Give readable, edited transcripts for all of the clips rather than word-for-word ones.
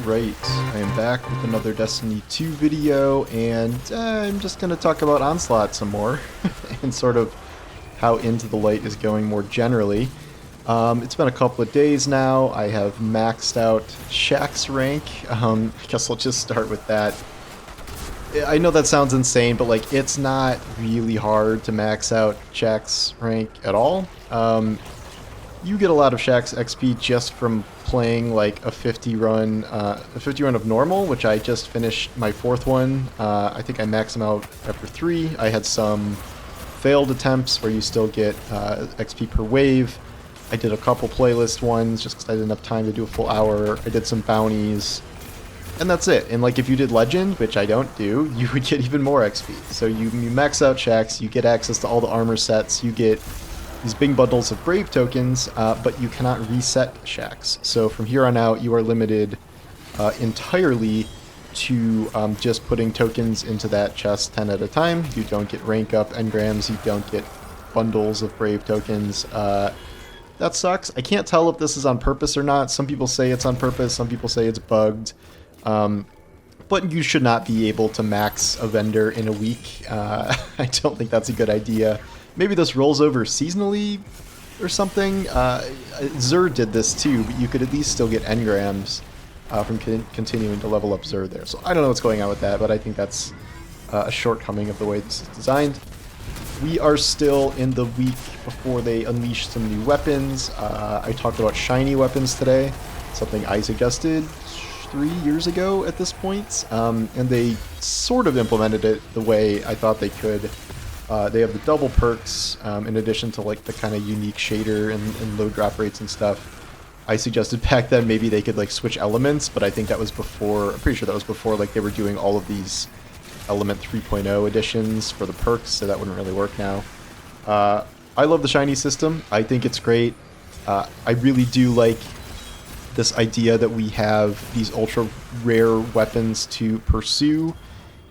Alright, I am back with another Destiny 2 video, and I'm just going to talk about Onslaught some more, and sort of how Into the Light is going more generally. It's been a couple of days now. I have maxed out Shaxx rank. I guess I'll just start with that. I know that sounds insane, but like it's not really hard to max out Shaxx rank at all. You get a lot of Shaxx XP just from playing like a 50 run of normal, which I just finished my 4th one. I think I maxed them out after 3. I had some failed attempts where you still get XP per wave. I did a couple playlist ones just because I didn't have time to do a full hour. I did some bounties, and that's it. And like if you did Legend, which I don't do, you would get even more XP. So you max out Shaxx, you get access to all the armor sets, you get these big bundles of Brave tokens, but you cannot reset Shaxx. So from here on out, you are limited entirely to just putting tokens into that chest 10 at a time. You don't get rank up engrams, you don't get bundles of Brave tokens. That sucks. I can't tell if this is on purpose or not. Some people say it's on purpose, some people say it's bugged. But you should not be able to max a vendor in a week. I don't think that's a good idea. Maybe this rolls over seasonally or something. Xur did this too, but you could at least still get engrams from continuing to level up Xur there. So I don't know what's going on with that, but I think that's a shortcoming of the way this is designed. We are still in the week before they unleash some new weapons. I talked about shiny weapons today, something I suggested 3 years ago at this point, and they sort of implemented it the way I thought they could. They have the double perks in addition to like the kind of unique shader and low drop rates and stuff. I suggested back then maybe they could like switch elements, but I think that was before, I'm pretty sure that was before like they were doing all of these Element 3.0 editions for the perks, so that wouldn't really work now. I love the shiny system. I think it's great. I really do like this idea that we have these ultra rare weapons to pursue,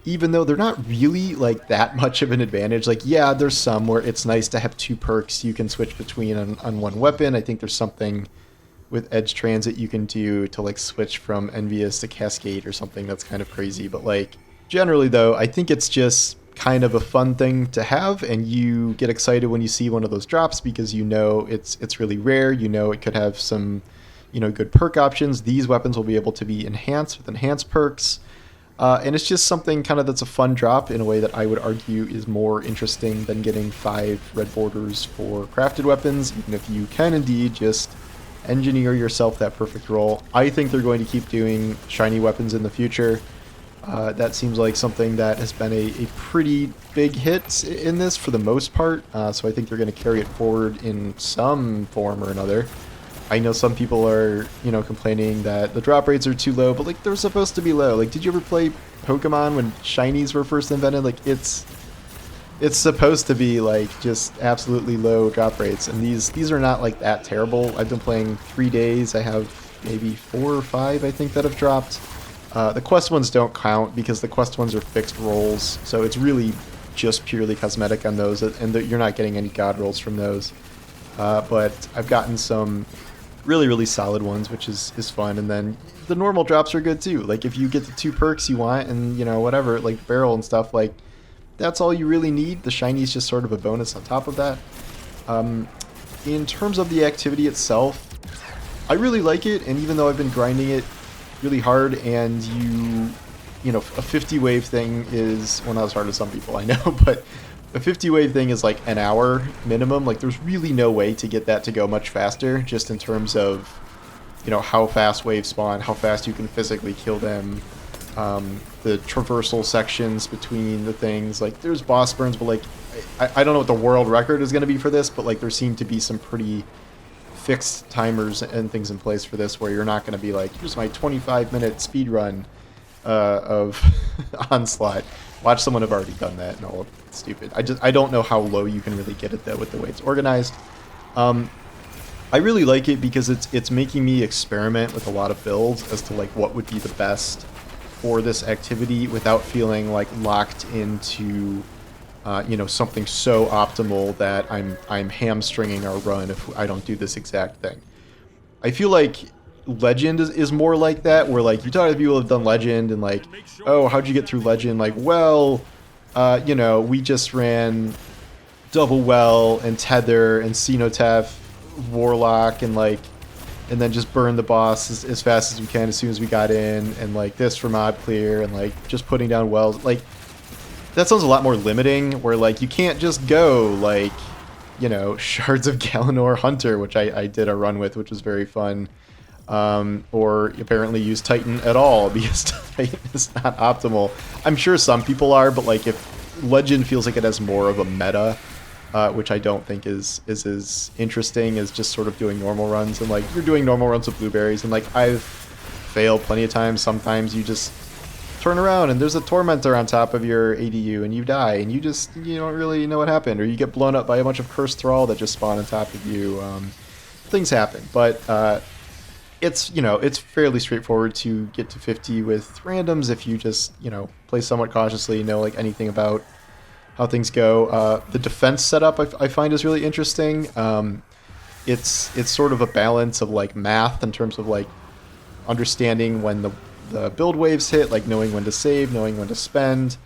even though they're not really like that much of an advantage. Like, yeah, there's some where it's nice to have 2 perks you can switch between on one weapon. I think there's something with Edge Transit you can do to like switch from Envious to Cascade or something that's kind of crazy. But like generally though, I think it's just kind of a fun thing to have, and you get excited when you see one of those drops because you know it's really rare. You know it could have some, you know, good perk options. These weapons will be able to be enhanced with enhanced perks. And it's just something kind of that's a fun drop in a way that I would argue is more interesting than getting 5 red borders for crafted weapons, even if you can indeed just engineer yourself that perfect roll. I think they're going to keep doing shiny weapons in the future. That seems like something that has been a pretty big hit in this for the most part, so I think they're going to carry it forward in some form or another. I know some people are, you know, complaining that the drop rates are too low, but like they're supposed to be low. Like, did you ever play Pokemon when shinies were first invented? Like, it's supposed to be like just absolutely low drop rates, and these are not like that terrible. I've been playing 3 days. I have maybe 4 or 5, I think, that have dropped. The quest ones don't count because the quest ones are fixed rolls, so it's really just purely cosmetic on those, and you're not getting any god rolls from those. But I've gotten some really solid ones, which is fun. And then the normal drops are good too. Like if you get the 2 perks you want and, you know, whatever, like barrel and stuff, like that's all you really need. The shiny is just sort of a bonus on top of that. In terms of the activity itself, I really like it, and even though I've been grinding it really hard, and you know, a 50 wave thing is, well, not as hard as some people I know, but a 50 wave thing is like an hour minimum. Like there's really no way to get that to go much faster, just in terms of, you know, how fast waves spawn, how fast you can physically kill them, the traversal sections between the things. Like there's boss burns, but like I don't know what the world record is going to be for this, but like there seem to be some pretty fixed timers and things in place for this, where you're not going to be like, here's my 25-minute speed run of Onslaught. Watch someone have already done that. No, it's stupid. I don't know how low you can really get it though with the way it's organized. I really like it because it's making me experiment with a lot of builds as to like what would be the best for this activity without feeling like locked into you know, something so optimal that I'm hamstringing our run if I don't do this exact thing. I feel like Legend is more like that, where like you talk to people who have done Legend and like, oh, how'd you get through Legend? Like, well, you know, we just ran Double Well and Tether and Cenotaph Warlock and like, and then just burn the boss as fast as we can as soon as we got in, and like this for mob clear, and like just putting down wells. Like, that sounds a lot more limiting, where like you can't just go like, you know, Shards of Galanor Hunter, which I did a run with, which was very fun. Or apparently use Titan at all, because Titan is not optimal. I'm sure some people are, but like if Legend feels like it has more of a meta, which I don't think is as interesting as just sort of doing normal runs. And like you're doing normal runs with blueberries, and like I've failed plenty of times. Sometimes you just turn around and there's a Tormentor on top of your ADU and you die, and you don't really know what happened, or you get blown up by a bunch of Cursed Thrall that just spawn on top of you. Things happen, but it's, you know, it's fairly straightforward to get to 50 with randoms if you just, you know, play somewhat cautiously, know like anything about how things go. The defense setup I find is really interesting. It's sort of a balance of like math in terms of like understanding when the build waves hit, like knowing when to save, knowing when to spend.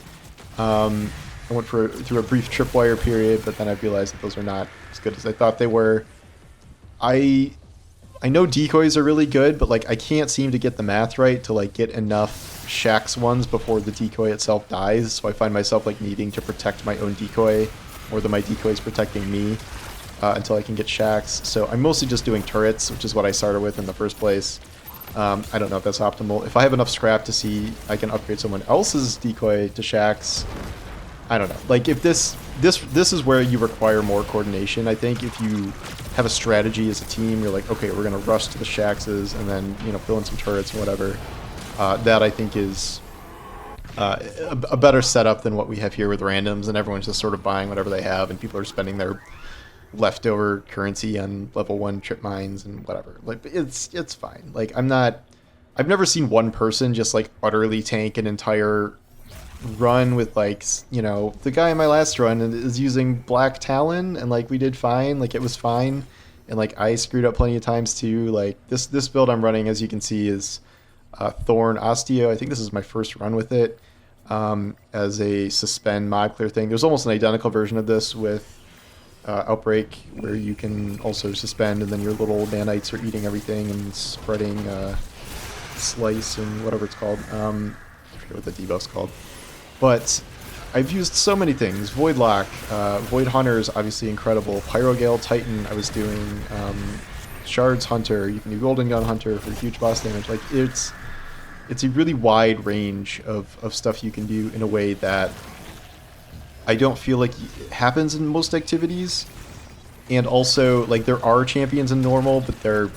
I went through a brief tripwire period, but then I realized that those are not as good as I thought they were. I know decoys are really good, but like I can't seem to get the math right to like get enough Shaxx ones before the decoy itself dies. So I find myself like needing to protect my own decoy more than my decoy is protecting me until I can get Shaxx. So I'm mostly just doing turrets, which is what I started with in the first place. I don't know if that's optimal. If I have enough scrap to see I can upgrade someone else's decoy to Shaxx, I don't know. Like if this is where you require more coordination. I think if you have a strategy as a team, you're like, okay, we're gonna rush to the Shaxxes and then, you know, fill in some turrets and whatever. That I think is a better setup than what we have here with randoms, and everyone's just sort of buying whatever they have, and people are spending their leftover currency on level 1 trip mines and whatever. Like it's fine. Like I've never seen one person just like utterly tank an entire run with like, you know, the guy in my last run is using Black Talon, and like we did fine, like it was fine, and like I screwed up plenty of times too. Like this build I'm running, as you can see, is Thorn Osteo. I think this is my first run with it as a suspend mod clear thing. There's almost an identical version of this with Outbreak, where you can also suspend, and then your little nanites are eating everything and spreading slice and whatever it's called. I forget what the debuff's called. But I've used so many things. Voidlock, Void Hunter is obviously incredible. Pyrogale Titan, I was doing Shards Hunter. You can do Golden Gun Hunter for huge boss damage. Like it's a really wide range of stuff you can do in a way that I don't feel like it happens in most activities. And also, like, there are champions in normal, but they're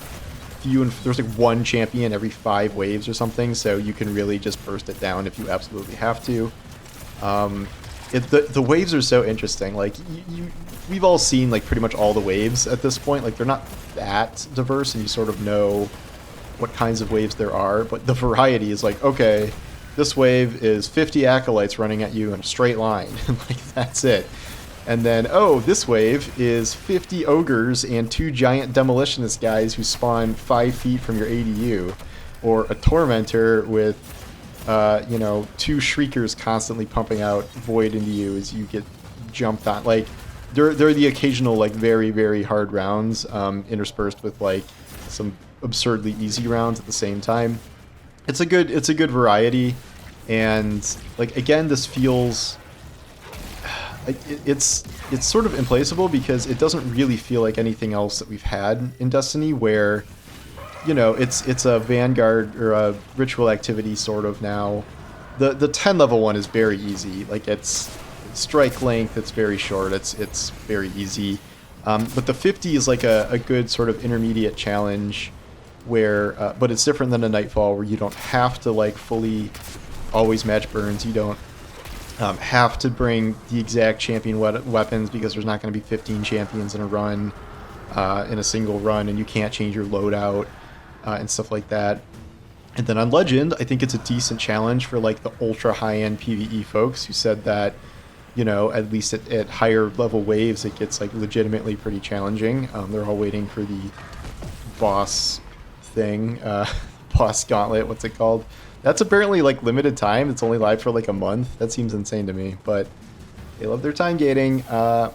few, and there's like one champion every 5 waves or something, so you can really just burst it down if you absolutely have to. The waves are so interesting. Like we've all seen like pretty much all the waves at this point. Like they're not that diverse, and you sort of know what kinds of waves there are, but the variety is like, okay, this wave is 50 acolytes running at you in a straight line, and like that's it. And then, oh, this wave is 50 ogres and 2 giant demolitionist guys who spawn 5 feet from your ADU, or a tormentor with you know, 2 shriekers constantly pumping out void into you as you get jumped on. Like there are the occasional like very, very hard rounds interspersed with like some absurdly easy rounds at the same time. It's a good variety, and like again, this feels it's sort of implaceable because it doesn't really feel like anything else that we've had in Destiny, where, you know, it's a Vanguard or a ritual activity sort of now. The 10 level one is very easy. Like it's strike length, it's very short, it's very easy. But the 50 is like a good sort of intermediate challenge where, but it's different than a Nightfall, where you don't have to like fully always match burns. You don't have to bring the exact champion weapons, because there's not going to be 15 champions in a run, in a single run, and you can't change your loadout and stuff like that. And then on Legend, I think it's a decent challenge for like the ultra high-end PvE folks who said that, you know, at least at higher level waves, it gets like legitimately pretty challenging. They're all waiting for the boss thing, boss gauntlet, what's it called? That's apparently like limited time. It's only live for like a month. That seems insane to me, but they love their time gating, or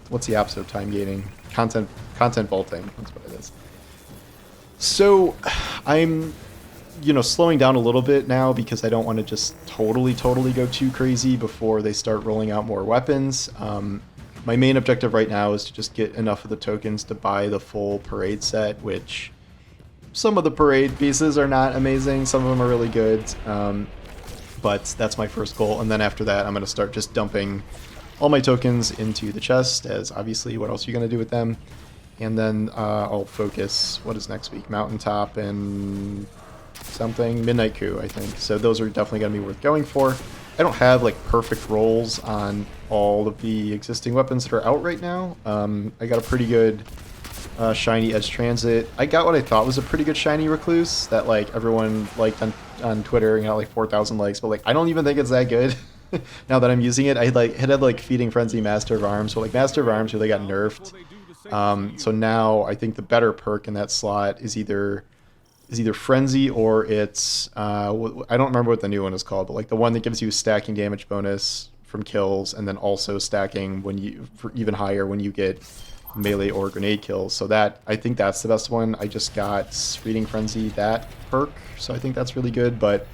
what's the opposite of time gating? Content vaulting, that's what it is. So I'm, slowing down a little bit now because I don't want to just totally go too crazy before they start rolling out more weapons. My main objective right now is to just get enough of the tokens to buy the full parade set, which some of the parade pieces are not amazing. Some of them are really good. But that's my first goal, and then after that I'm going to start just dumping all my tokens into the chest, as obviously what else are you going to do with them? And then I'll focus, what is next week? Mountaintop and something? Midnight Coup, I think. So those are definitely going to be worth going for. I don't have like perfect rolls on all of the existing weapons that are out right now. I got a pretty good shiny Edge Transit. I got what I thought was a pretty good shiny Recluse that like everyone liked on Twitter and got like 4,000 likes, but like I don't even think it's that good. Now that I'm using it, it had like Feeding Frenzy, Master of Arms, but like Master of Arms really got nerfed. So now I think the better perk in that slot is either Frenzy or it's I don't remember what the new one is called, but like the one that gives you stacking damage bonus from kills and then also stacking when you for even higher when you get melee or grenade kills. So that, I think that's the best one. I just got Feeding Frenzy, that perk, so I think that's really good. But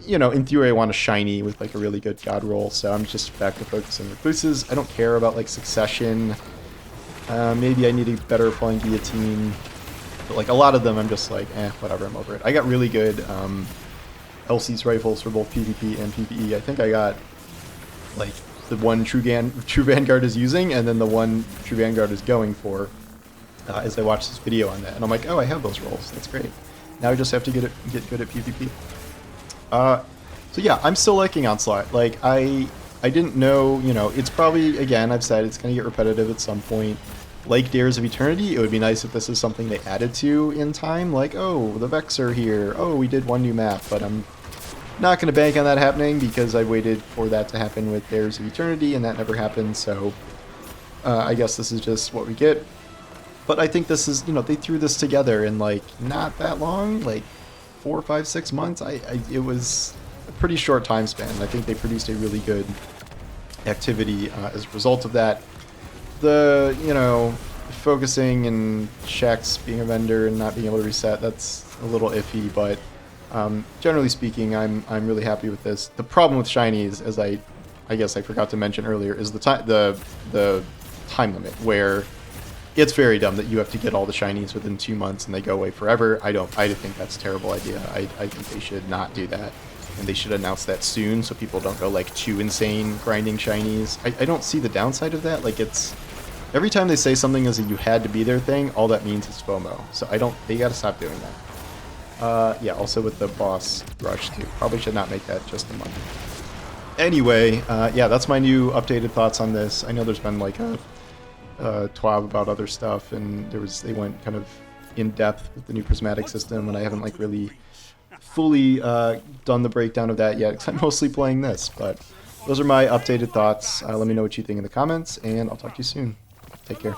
in theory I want a shiny with like a really good god roll, so I'm just back to focusing Recluses. I don't care about like Succession. Maybe I need a better Flying Guillotine, but like a lot of them I'm just like whatever, I'm over it. I got really good LC's rifles for both PvP and PvE. I think I got like the one True Vanguard is using, and then the one True Vanguard is going for, as I watch this video on that. And I'm like, oh, I have those rolls. That's great. Now I just have to get good at PvP. So yeah, I'm still liking Onslaught. Like, I didn't know, it's probably, again, I've said it's going to get repetitive at some point. Like Dares of Eternity, it would be nice if this is something they added to in time. Like, oh, the Vex are here. Oh, we did one new map, but I'm not going to bank on that happening because I waited for that to happen with Dares of Eternity, and that never happened, so I guess this is just what we get. But I think this is, they threw this together in, like, not that long, like 4, 5, 6 months. It was a pretty short time span. I think they produced a really good activity as a result of that. The, focusing and Shaxx being a vendor and not being able to reset, that's a little iffy, but generally speaking, I'm really happy with this. The problem with shinies, as I guess I forgot to mention earlier, is the time limit, where it's very dumb that you have to get all the shinies within 2 months and they go away forever. I think that's a terrible idea. I think they should not do that, and they should announce that soon so people don't go like too insane grinding shinies. I don't see the downside of that. Like, it's every time they say something is a you had to be there thing, all that means is FOMO. So they gotta stop doing that. Yeah, also with the boss rush too. Probably should not make that just a month. Anyway, yeah, that's my new updated thoughts on this. I know there's been like a twab about other stuff, and they went kind of in depth with the new prismatic system, and I haven't like really fully done the breakdown of that yet because I'm mostly playing this. But those are my updated thoughts. Let me know what you think in the comments, and I'll talk to you soon. Take care.